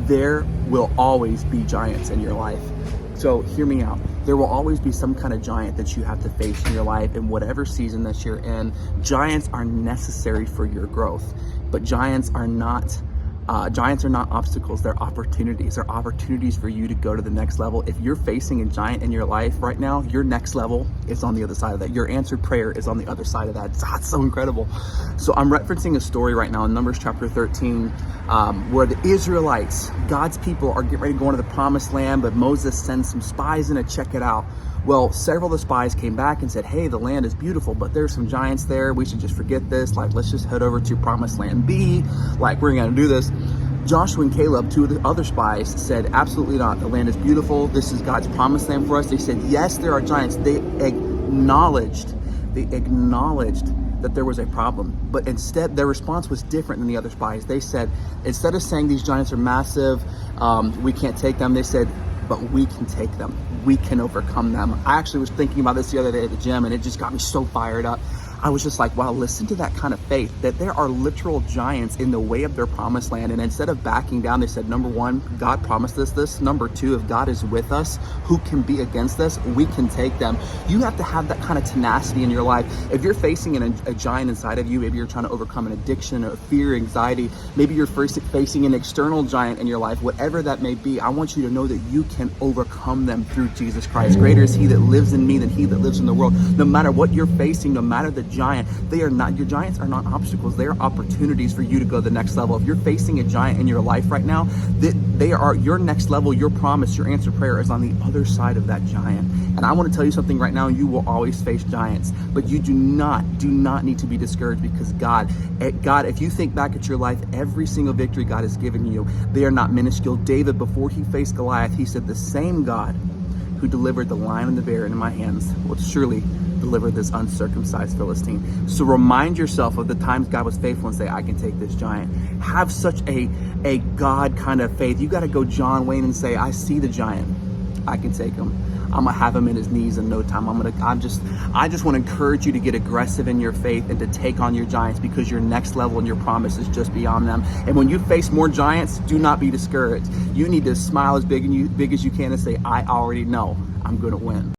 there will always be giants in your life. So hear me out. There will always be some kind of giant that you have to face in your life in whatever season that you're in. Giants are necessary for your growth, but giants are not obstacles. They're opportunities. They're opportunities for you to go to the next level. If you're facing a giant in your life right now, your next level is on the other side of that. Your answered prayer is on the other side of that. It's so incredible. So I'm referencing a story right now in Numbers chapter 13, where the Israelites, God's people, are getting ready to go into the promised land, but Moses sends some spies in to check it out. Well, several of the spies came back and said, hey, the land is beautiful, but there's some giants there. We should just forget this. Like, let's just head over to promised land B. Like, we're going to do this. Joshua and Caleb, two of the other spies, said, absolutely not. The land is beautiful. This is God's promised land for us. They said, yes, there are giants. They acknowledged that there was a problem. But instead, their response was different than the other spies. They said, instead of saying these giants are massive, we can't take them, they said, but we can take them. We can overcome them. I actually was thinking about this the other day at the gym, and it just got me so fired up. I was just like, wow, listen to that kind of faith, that there are literal giants in the way of their promised land. And instead of backing down, they said, number one, God promised us this. Number two, if God is with us, who can be against us? We can take them. You have to have that kind of tenacity in your life. If you're facing a giant inside of you, maybe you're trying to overcome an addiction, a fear, anxiety, maybe you're facing an external giant in your life, whatever that may be, I want you to know that you can overcome them through Jesus Christ. Greater is he that lives in me than he that lives in the world. No matter what you're facing, no matter the giant, your giants are not obstacles. They are opportunities for you to go to the next level. If you're facing a giant in your life right now, they are your next level. Your promise, your answered prayer is on the other side of that giant. And I want to tell you something right now. You will always face giants, but you do not need to be discouraged, because God, if you think back at your life, every single victory God has given you, they are not minuscule. David, before he faced Goliath, he said, the same God who delivered the lion and the bear into my hands will surely deliver this uncircumcised Philistine. So remind yourself of the times God was faithful and say, I can take this giant. Have such a God kind of faith. You got to go John Wayne and say, I see the giant. I can take him. I'm gonna have him in his knees in no time. I just want to encourage you to get aggressive in your faith and to take on your giants, because your next level and your promise is just beyond them. And when you face more giants, do not be discouraged. You need to smile as big as you can and say, I already know I'm gonna win.